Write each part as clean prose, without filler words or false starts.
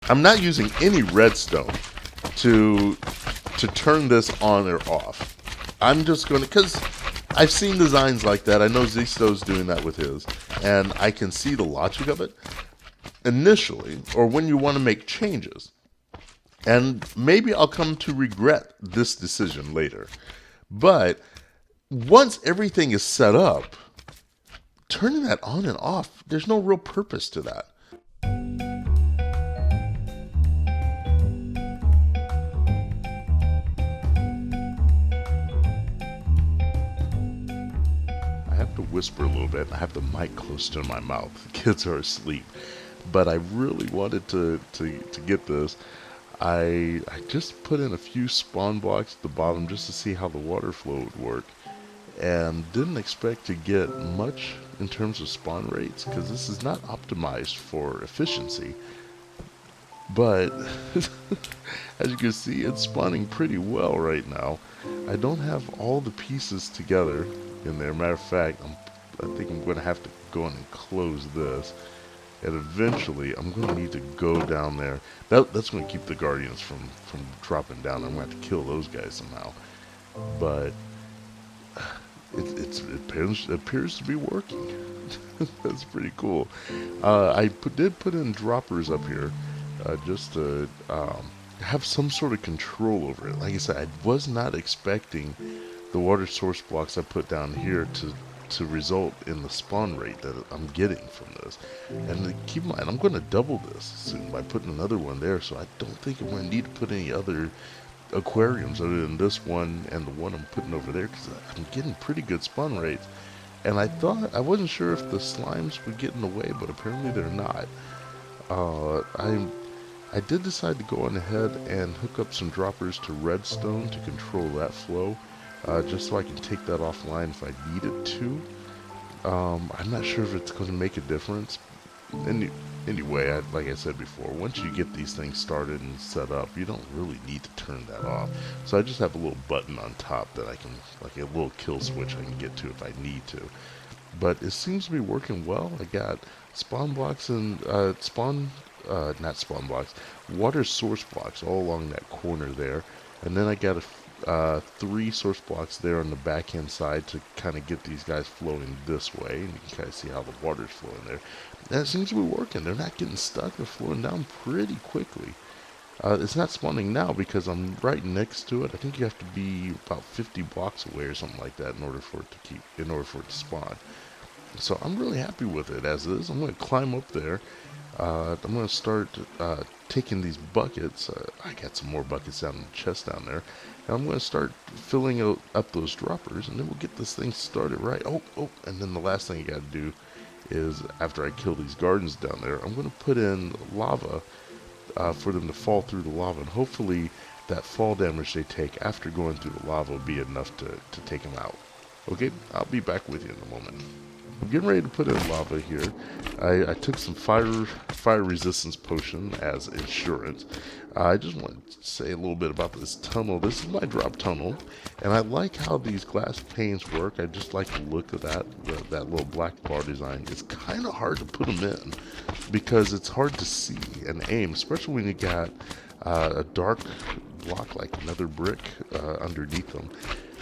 I'm not using any redstone to turn this on or off. I'm just going to, because I've seen designs like that. I know Zisto's doing that with his, and I can see the logic of it initially, or when you want to make changes. And maybe I'll come to regret this decision later. But once everything is set up, turning that on and off, there's no real purpose to that. I have to whisper a little bit. I have the mic close to my mouth. The kids are asleep. But I really wanted to get this. I just put in a few spawn blocks at the bottom just to see how the water flow would work. And didn't expect to get much in terms of spawn rates because this is not optimized for efficiency. But as you can see, it's spawning pretty well right now. I don't have all the pieces together in there. Matter of fact, I think I'm going to have to go in and close this. And eventually, I'm going to need to go down there. That's going to keep the Guardians from dropping down. I'm going to have to kill those guys somehow. But it appears to be working. That's pretty cool. I did put in droppers up here just to have some sort of control over it. Like I said, I was not expecting the water source blocks I put down here to result in the spawn rate that I'm getting from this. And keep in mind, I'm going to double this soon by putting another one there, so I don't think I'm going to need to put any other aquariums other than this one and the one I'm putting over there, because I'm getting pretty good spawn rates. And I wasn't sure if the slimes would get in the way, but apparently they're not. I did decide to go on ahead and hook up some droppers to redstone to control that flow, just so I can take that offline if I needed to. I'm not sure if it's going to make a difference. Anyway, like I said before, once you get these things started and set up, you don't really need to turn that off. So I just have a little button on top that I can, like a little kill switch I can get to if I need to. But it seems to be working well. I got spawn blocks and not spawn blocks, water source blocks all along that corner there. And then I got 3 source blocks there on the backhand side to kind of get these guys flowing this way. And you can kind of see how the water's flowing there. And it seems to be working. They're not getting stuck. They're flowing down pretty quickly. It's not spawning now because I'm right next to it. I think you have to be about 50 blocks away or something like that in order for it to spawn. So I'm really happy with it as is. I'm going to climb up there. I'm going to start taking these buckets. I got some more buckets down in the chest down there. And I'm going to start filling up those droppers, and then we'll get this thing started right. Oh, and then the last thing you got to do is, after I kill these gardens down there, I'm going to put in lava for them to fall through the lava. And hopefully that fall damage they take after going through the lava will be enough to take them out. Okay, I'll be back with you in a moment. I'm getting ready to put in lava here. I took some fire resistance potion as insurance. I just want to say a little bit about this tunnel. This is my drop tunnel, and I like how these glass panes work. I just like the look of that little black bar design. It's kind of hard to put them in because it's hard to see and aim, especially when you got a dark block like another brick underneath them.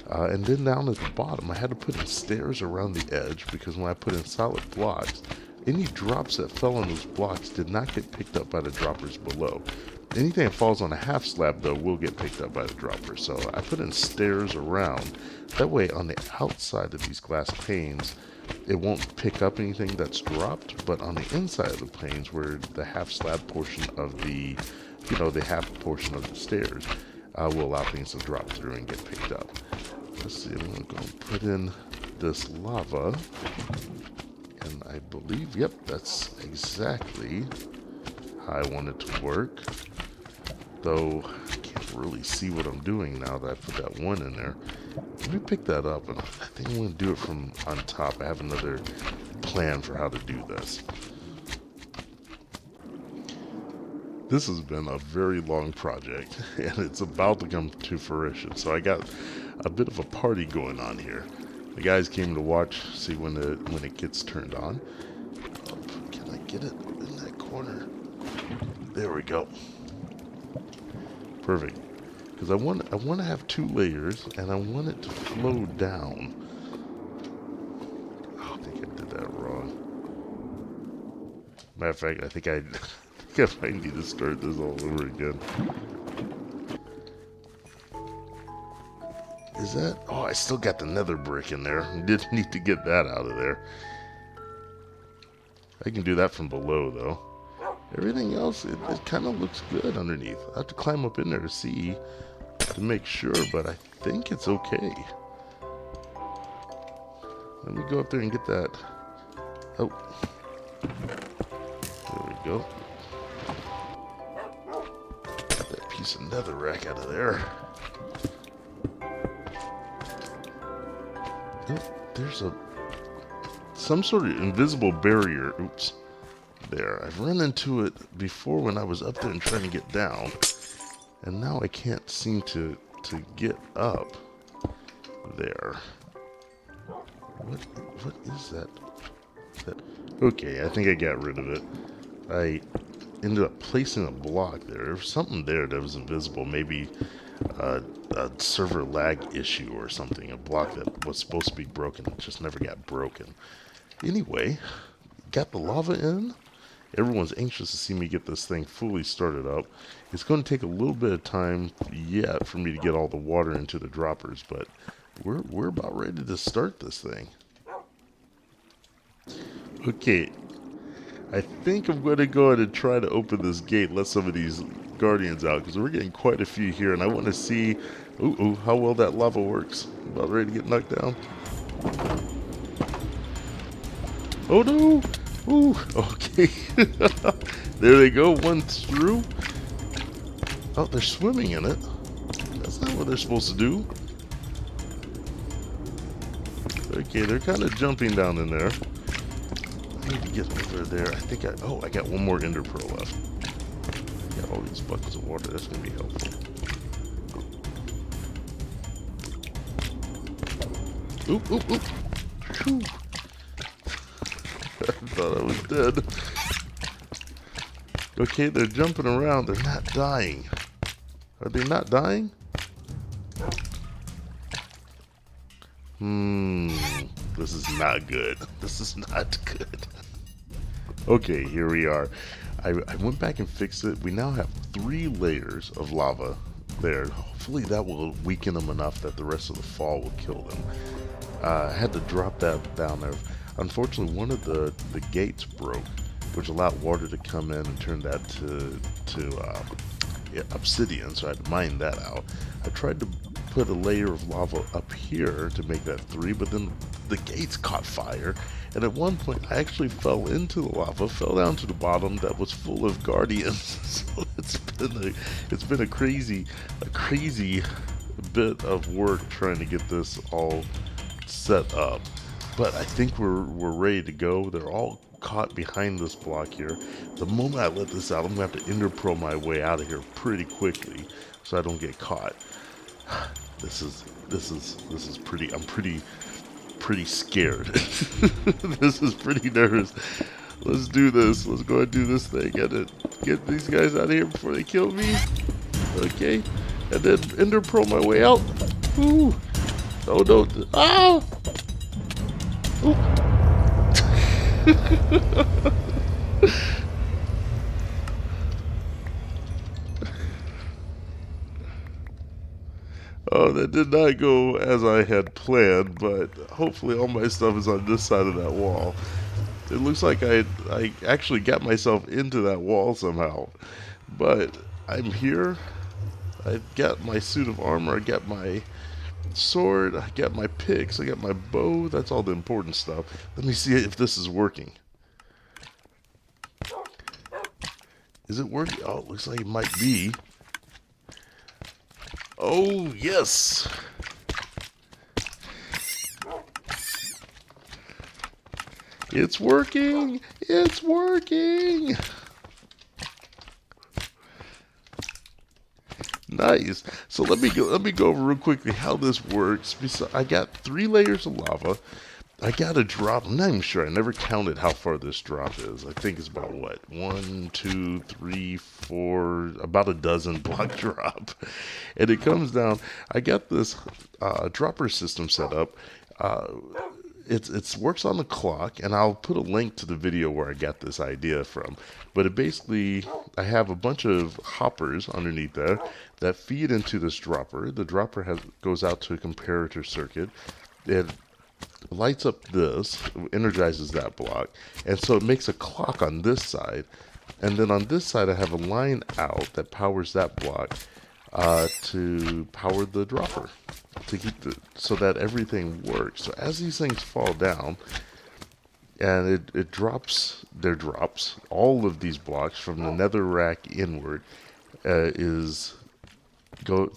And then down at the bottom, I had to put in stairs around the edge because when I put in solid blocks, any drops that fell on those blocks did not get picked up by the droppers below. Anything that falls on a half slab, though, will get picked up by the droppers. So I put in stairs around. That way, on the outside of these glass panes, it won't pick up anything that's dropped. But on the inside of the panes, where the half slab portion of the half portion of the stairs will allow things to drop through and get picked up. Let's see, I'm going to go and put in this lava. And I believe, yep, that's exactly how I want it to work. Though, I can't really see what I'm doing now that I put that one in there. Let me pick that up, and I think I'm going to do it from on top. I have another plan for how to do this. This has been a very long project, and it's about to come to fruition. So I got a bit of a party going on here. The guys came to watch, see when it gets turned on. Oh, can I get it in that corner? there we go. Perfect. Because I want to have 2 layers, and I want it to flow down. Oh, I think I did that wrong. Matter of fact, I think I might need to start this all over again. Is that? Oh, I still got the nether brick in there. Didn't need to get that out of there. I can do that from below, though. Everything else, it kind of looks good underneath. I have to climb up in there to see, to make sure, but I think it's okay. Let me go up there and get that. Oh. There we go. Got that piece of netherrack out of there. Oh, there's some sort of invisible barrier. Oops. There. I've run into it before when I was up there and trying to get down. And now I can't seem to get up there. What is that? Okay, I think I got rid of it. I ended up placing a block there. There was something there that was invisible. Maybe a server lag issue or something. A block that was supposed to be broken. It just never got broken. Anyway, got the lava in. Everyone's anxious to see me get this thing fully started up. It's going to take a little bit of time yet for me to get all the water into the droppers, but we're about ready to start this thing. Okay, I think I'm going to go ahead and try to open this gate, let some of these guardians out, because we're getting quite a few here, and I want to see how well that lava works. About ready to get knocked down. Oh no! Ooh, okay. There they go, one's through. Oh, they're swimming in it. That's not what they're supposed to do. Okay, they're kind of jumping down in there. I need to get over there. I think I got one more ender pearl left. I got all these buckets of water. That's going to be helpful. Oop, oop, oop. Whew. I thought I was dead. Okay, they're jumping around. They're not dying. Are they not dying? This is not good. This is not good. Okay, here we are. I went back and fixed it. We now have 3 layers of lava there. Hopefully that will weaken them enough that the rest of the fall will kill them. I had to drop that down there. Unfortunately, one of the gates broke, which allowed water to come in and turn that to obsidian, so I had to mine that out. I tried to put a layer of lava up here to make that 3, but then the gates caught fire, and at one point I actually fell into the lava, fell down to the bottom that was full of guardians. So it's been a crazy bit of work trying to get this all set up. But I think we're ready to go. They're all caught behind this block here. The moment I let this out, I'm gonna have to ender pearl my way out of here pretty quickly so I don't get caught. This is pretty. I'm pretty scared. This is pretty nervous. Let's do this. Let's go ahead and do this thing. Get these guys out of here before they kill me. Okay, and then ender pearl my way out. Ooh. Oh no! Ah! Ooh. Oh, that did not go as I had planned, but hopefully all my stuff is on this side of that wall. It looks like I actually got myself into that wall somehow, but I'm here. I've got my suit of armor, I got my sword, I got my picks, I got my bow. That's all the important stuff. Let me see if this is working. Is it working? Oh, it looks like it might be. Oh, yes. It's working. It's working. Nice. So let me go over real quickly how this works. I got 3 layers of lava. I got a drop. I'm not even sure. I never counted how far this drop is. I think it's about what? 1, 2, 3, 4, about a dozen block drop. And it comes down. I got this dropper system set up. It works on the clock, and I'll put a link to the video where I got this idea from. But it basically, I have a bunch of hoppers underneath there that feed into this dropper. The dropper goes out to a comparator circuit. It lights up this, energizes that block, and so it makes a clock on this side. And then on this side, I have a line out that powers that block to power the dropper, to keep so that everything works. So as these things fall down, and it drops, all of these blocks from the nether rack inward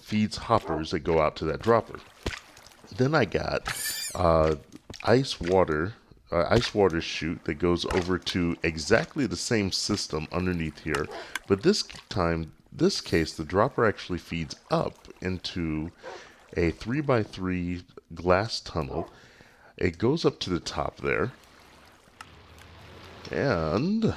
feeds hoppers that go out to that dropper. Then I got ice water chute that goes over to exactly the same system underneath here, but this case the dropper actually feeds up into a 3x3 glass tunnel. It goes up to the top there, and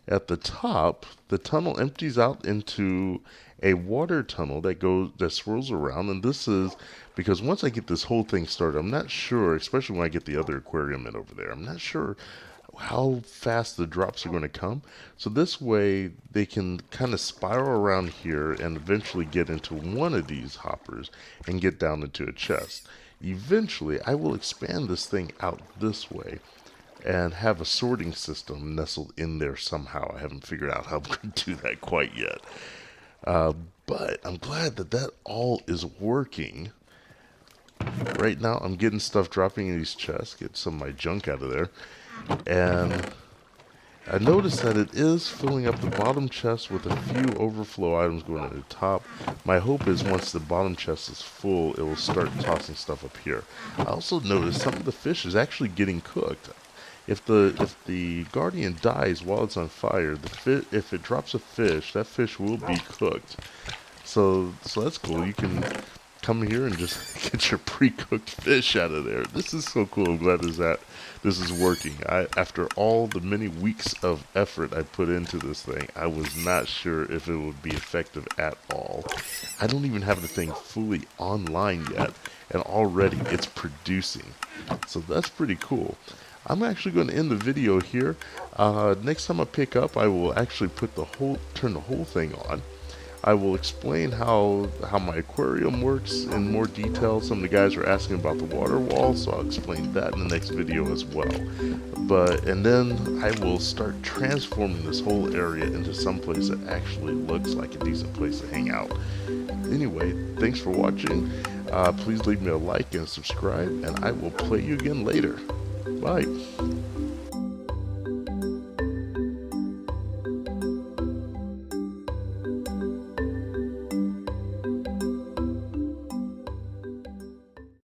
at the top the tunnel empties out into a water tunnel that swirls around. And this is because once I get this whole thing started, I'm not sure, especially when I get the other aquarium in over there, I'm not sure how fast the drops are going to come. So this way they can kind of spiral around here and eventually get into one of these hoppers and get down into a chest. Eventually I will expand this thing out this way and have a sorting system nestled in there somehow. I haven't figured out how I'm going to do that quite yet. But I'm glad that all is working. Right now I'm getting stuff dropping in these chests, get some of my junk out of there. And I noticed that it is filling up the bottom chest with a few overflow items going to the top. My hope is once the bottom chest is full, it will start tossing stuff up here. I also noticed some of the fish is actually getting cooked. If the guardian dies while it's on fire, if it drops a fish, that fish will be cooked. So that's cool. You can come here and just get your pre-cooked fish out of there. This is so cool. I'm glad this is working. After all the many weeks of effort I put into this thing, I was not sure if it would be effective at all. I don't even have the thing fully online yet, and already it's producing. So that's pretty cool. I'm actually going to end the video here. Next time I pick up, I will actually turn the whole thing on. I will explain how my aquarium works in more detail. Some of the guys are asking about the water wall, so I'll explain that in the next video as well. And then I will start transforming this whole area into some place that actually looks like a decent place to hang out. Anyway, thanks for watching. Please leave me a like and subscribe, and I will play you again later. Bye.